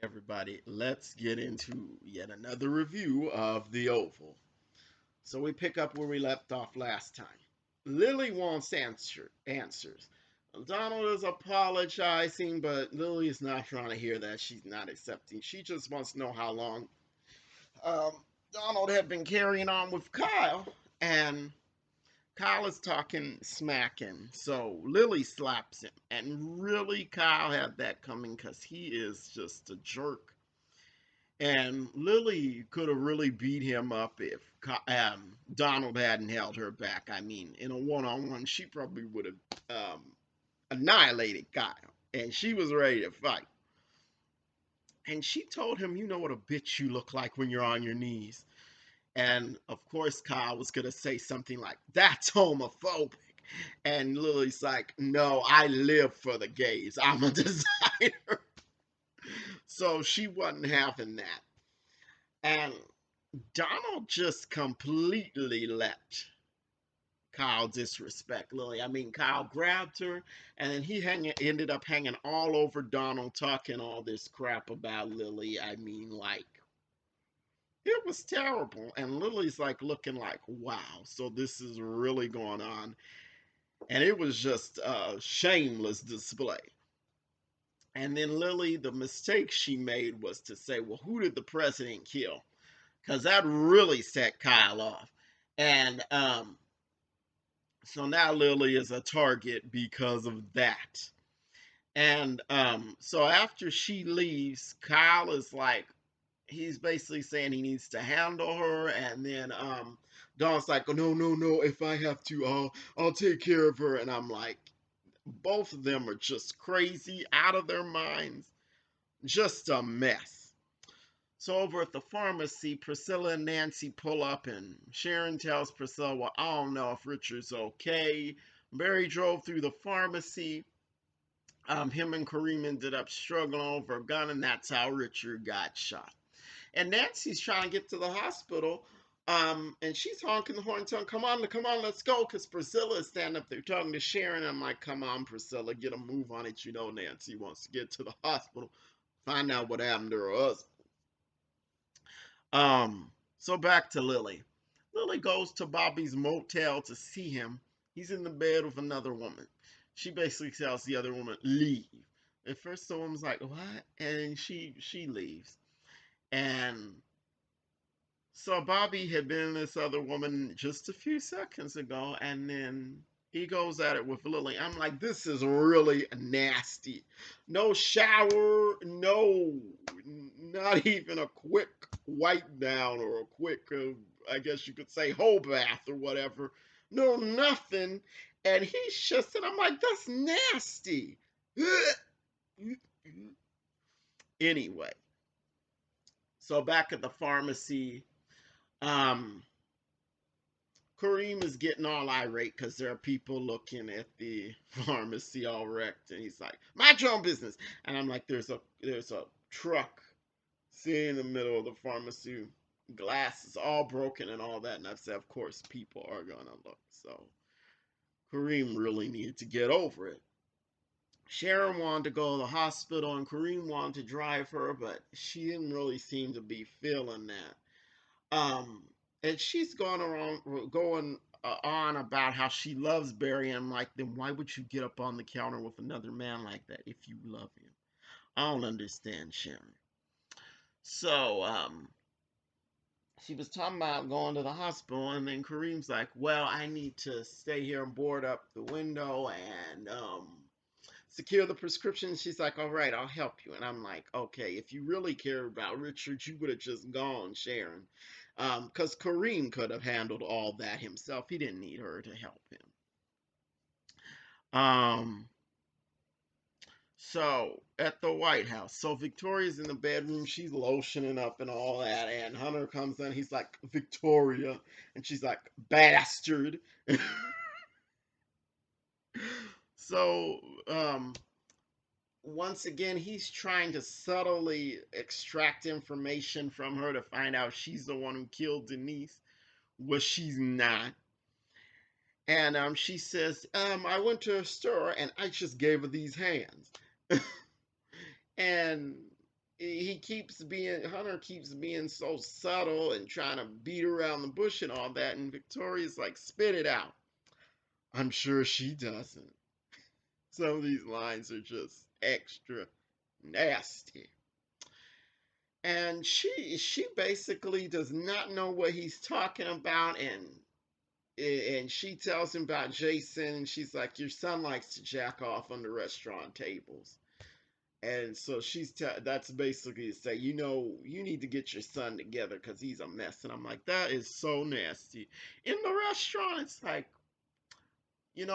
Everybody, let's get into yet another review of The Oval. So we pick up where we left off last time. Lily wants answers. Donald is apologizing, but Lily is not trying to hear that. She's not accepting. She just wants to know how long um, Donald had been carrying on with Kyle, and Kyle is talking smacking. So Lily slaps him, and really Kyle had that coming because he is just a jerk. And Lily could have really beat him up if Donald hadn't held her back. I mean, in a one-on-one, she probably would have annihilated Kyle, and she was ready to fight. And she told him, "You know what a bitch you look like when you're on your knees." And of course, Kyle was gonna say something like, "That's homophobic." And Lily's like, "No, I live for the gays. I'm a designer." So she wasn't having that. And Donald just completely let Kyle disrespect Lily. I mean, Kyle grabbed her, and then ended up hanging all over Donald, talking all this crap about Lily. I mean, like, it was terrible. And Lily's like looking like, wow, so this is really going on. And it was just a shameless display. And then Lily, the mistake she made was to say, well, who did the president kill? Because that really set Kyle off. And so now Lily is a target because of that. And so after she leaves, Kyle is like, he's basically saying he needs to handle her. And then Dawn's like, oh, no, no, no. If I have to, I'll take care of her. And I'm like, both of them are just crazy, out of their minds, just a mess. So over at the pharmacy, Priscilla and Nancy pull up, and Sharon tells Priscilla, well, I don't know if Richard's okay. Barry drove through the pharmacy. Him and Kareem ended up struggling over a gun, and that's how Richard got shot. And Nancy's trying to get to the hospital, and she's honking the horn, telling, come on, let's go, because Priscilla is standing up there talking to Sharon. I'm like, come on, Priscilla, get a move on it. You know Nancy wants to get to the hospital, find out what happened to her husband. So back to Lily. Lily goes to Bobby's motel to see him. He's in the bed with another woman. She basically tells the other woman, leave. At first the woman's like, what? And she leaves. And so Bobby had been this other woman just a few seconds ago, and then he goes at it with Lily. I'm like, this is really nasty. No shower, no, not even a quick wipe down or a quick, I guess you could say, whole bath or whatever. No, nothing. And he's just, and I'm like, that's nasty. Anyway, so back at the pharmacy, um, Kareem is getting all irate because there are people looking at the pharmacy all wrecked, and he's like, "Mind your own business." And I'm like, "There's a truck sitting in the middle of the pharmacy, glass is all broken and all that." And I've said, "Of course, people are gonna look." So Kareem really needed to get over it. Sharon wanted to go to the hospital, and Kareem wanted to drive her, but she didn't really seem to be feeling that. And she's going on about how she loves Barry, and I'm like, then why would you get up on the counter with another man like that if you love him? I don't understand Sharon. So she was talking about going to the hospital, and then Kareem's like, well, I need to stay here and board up the window and secure the prescription. She's like, all right, I'll help you. And I'm like, okay, if you really care about Richard, you would have just gone, Sharon. Because Kareem could have handled all that himself. He didn't need her to help him. So at the White House, so Victoria's in the bedroom, she's lotioning up and all that, and Hunter comes in, he's like, Victoria, and she's like, bastard. So once again, he's trying to subtly extract information from her to find out she's the one who killed Denise, which she's not. And she says, I went to a store and I just gave her these hands. And Hunter keeps being so subtle and trying to beat around the bush and all that, and Victoria's like, spit it out. I'm sure she doesn't. Some of these lines are just extra nasty. And she basically does not know what he's talking about, and she tells him about Jason, and she's like, your son likes to jack off on the restaurant tables. And so that's basically to say, you need to get your son together because he's a mess. And I'm like, that is so nasty. In the restaurant, it's like,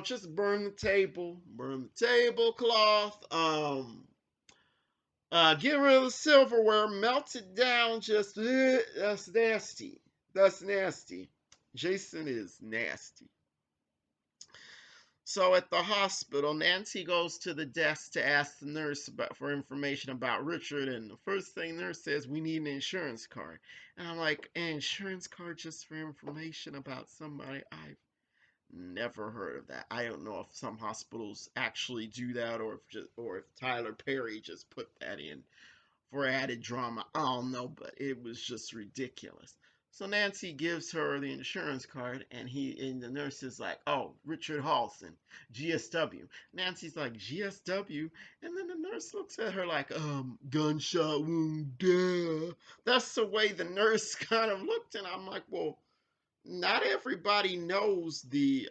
just burn the tablecloth, get rid of the silverware, melt it down. Just that's nasty. That's nasty. Jason is nasty. So at the hospital, Nancy goes to the desk to ask the nurse for information about Richard, and the first thing the nurse says, we need an insurance card. And I'm like, an insurance card just for information about somebody? I've never heard of that. I don't know if some hospitals actually do that, or if Tyler Perry just put that in for added drama. I don't know, but it was just ridiculous. So Nancy gives her the insurance card, and the nurse is like, "Oh, Richard Halson, GSW." Nancy's like, "GSW," and then the nurse looks at her like, gunshot wound, duh. That's the way the nurse kind of looked, and I'm like, well, not everybody knows the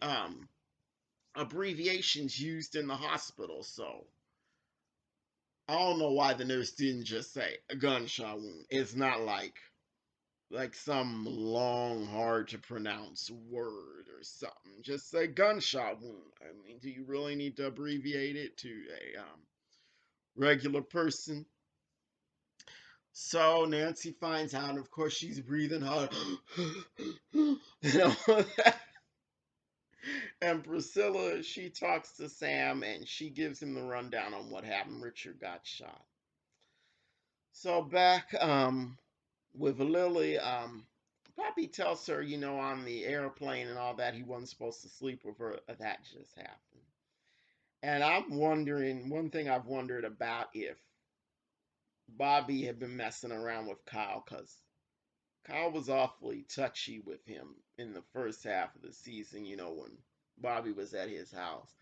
abbreviations used in the hospital, so I don't know why the nurse didn't just say a gunshot wound. It's not like some long, hard to pronounce word or something. Just say gunshot wound. I mean, do you really need to abbreviate it to a regular person? So Nancy finds out, and of course she's breathing hard. you know, and Priscilla, she talks to Sam and she gives him the rundown on what happened. Richard got shot. So back with Lily, Bobby tells her, on the airplane and all that, he wasn't supposed to sleep with her. That just happened. And I'm wondering, one thing I've wondered about if Bobby had been messing around with Kyle, because Kyle was awfully touchy with him in the first half of the season, when Bobby was at his house.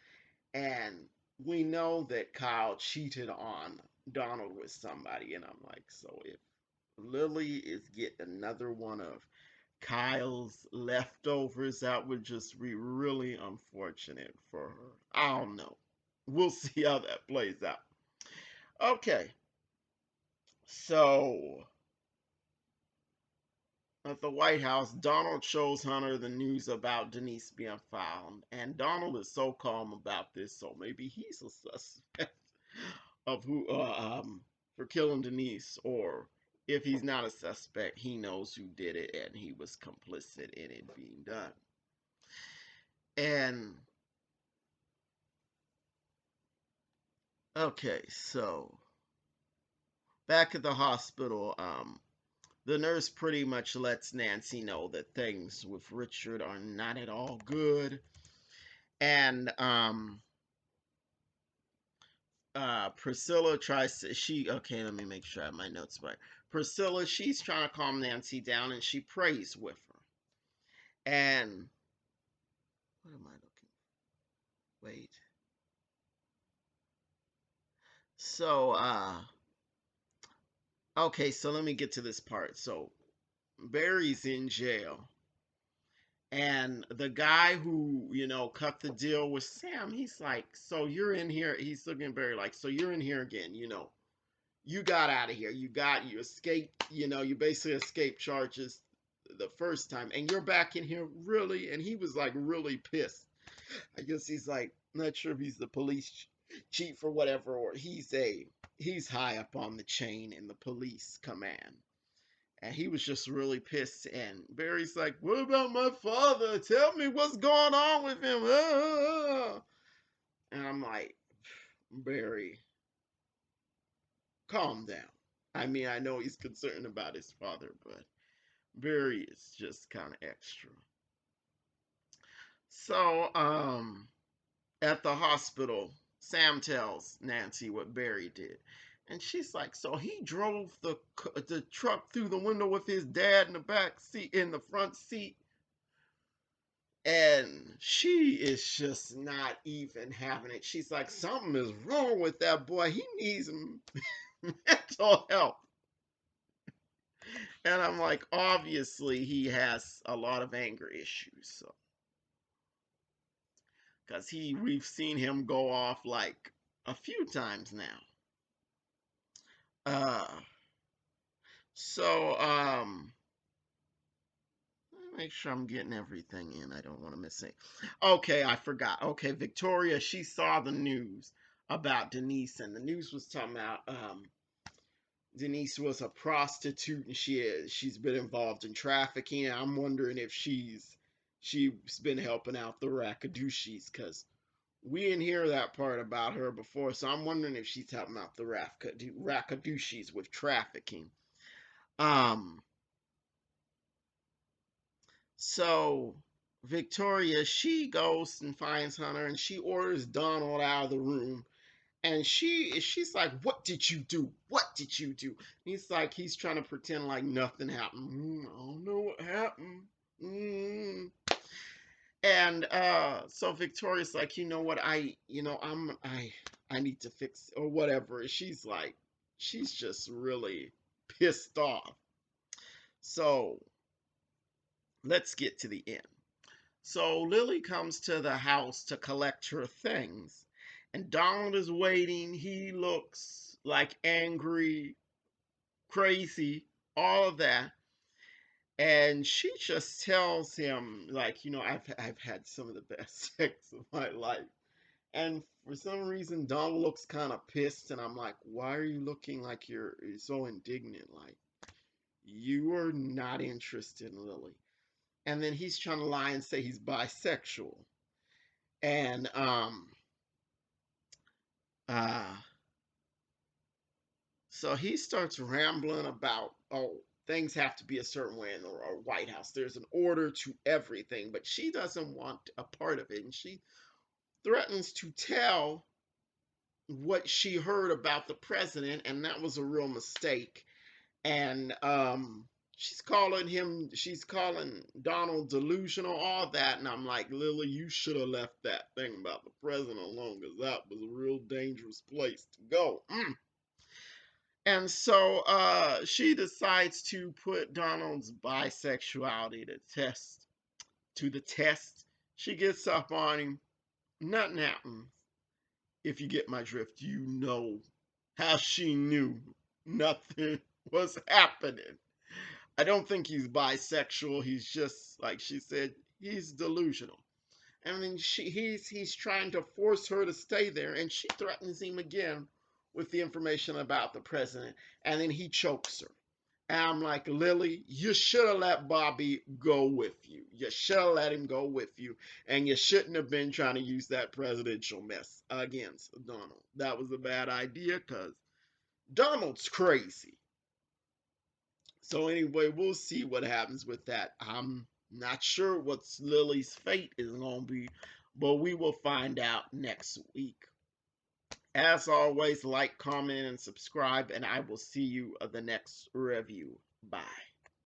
And we know that Kyle cheated on Donald with somebody. And I'm like, so if Lily is getting another one of Kyle's leftovers, that would just be really unfortunate for her. I don't know. We'll see how that plays out. Okay, so at the White House, Donald shows Hunter the news about Denise being found, and Donald is so calm about this, so maybe he's a suspect of who for killing Denise, or if he's not a suspect, he knows who did it and he was complicit in it being done. And okay, so back at the hospital, the nurse pretty much lets Nancy know that things with Richard are not at all good. And Priscilla tries to she okay, let me make sure I have my notes right. Priscilla, she's trying to calm Nancy down and she prays with her. And what am I looking? Wait. So okay, so let me get to this part. So Barry's in jail. And the guy who, cut the deal with Sam, he's like, so you're in here. He's looking at Barry like, so you're in here again, you got out of here. You escaped, you basically escaped charges the first time. And you're back in here, really? And he was like really pissed. I guess he's like, not sure if he's the police chief or whatever, or he's high up on the chain in the police command. And he was just really pissed. And Barry's like, what about my father? Tell me what's going on with him. And I'm like, Barry, calm down. I mean, I know he's concerned about his father, but Barry is just kind of extra. So, at the hospital, Sam tells Nancy what Barry did. And she's like, so he drove the truck through the window with his dad in the back seat, in the front seat. And she is just not even having it. She's like, something is wrong with that boy. He needs mental help. And I'm like, obviously he has a lot of anger issues. So, because we've seen him go off like a few times now. Uh, so make sure I'm getting everything in. I don't want to miss it. Okay, I forgot. Okay, Victoria, she saw the news about Denise, and the news was talking about Denise was a prostitute, and she's been involved in trafficking. And I'm wondering if she's been helping out the Rakadushis, because we didn't hear that part about her before. So I'm wondering if she's helping out the Rakadushis with trafficking. Um, So Victoria, she goes and finds Hunter, and she orders Donald out of the room. And she's like, "What did you do? What did you do?" He's trying to pretend like nothing happened. I don't know what happened. And so Victoria's like, you know what? I need to fix or whatever. She's just really pissed off. So let's get to the end. So Lily comes to the house to collect her things, and Donald is waiting. He looks like angry, crazy, all of that. And she just tells him, like, I've had some of the best sex of my life. And for some reason, Donald looks kind of pissed, and I'm like, why are you looking like you're so indignant? Like, you are not interested in Lily. And then he's trying to lie and say he's bisexual. And uh so he starts rambling about, oh, things have to be a certain way in the White House. There's an order to everything, but she doesn't want a part of it, and she threatens to tell what she heard about the president, and that was a real mistake. And she's calling Donald delusional, all that. And I'm like, Lily, you should have left that thing about the president alone, because that was a real dangerous place to go. And so she decides to put Donald's bisexuality to the test. She gets up on him. Nothing happens. If you get my drift, you know how she knew nothing was happening. I don't think he's bisexual. He's just, like she said, he's delusional. And then he's trying to force her to stay there, and she threatens him again with the information about the president, and then he chokes her. And I'm like, Lily, you should have let Bobby go with you. You should have let him go with you, and you shouldn't have been trying to use that presidential mess against Donald. That was a bad idea, because Donald's crazy. So anyway, we'll see what happens with that. I'm not sure what Lily's fate is going to be, but we will find out next week. As always, like, comment, and subscribe, and I will see you at the next review. Bye.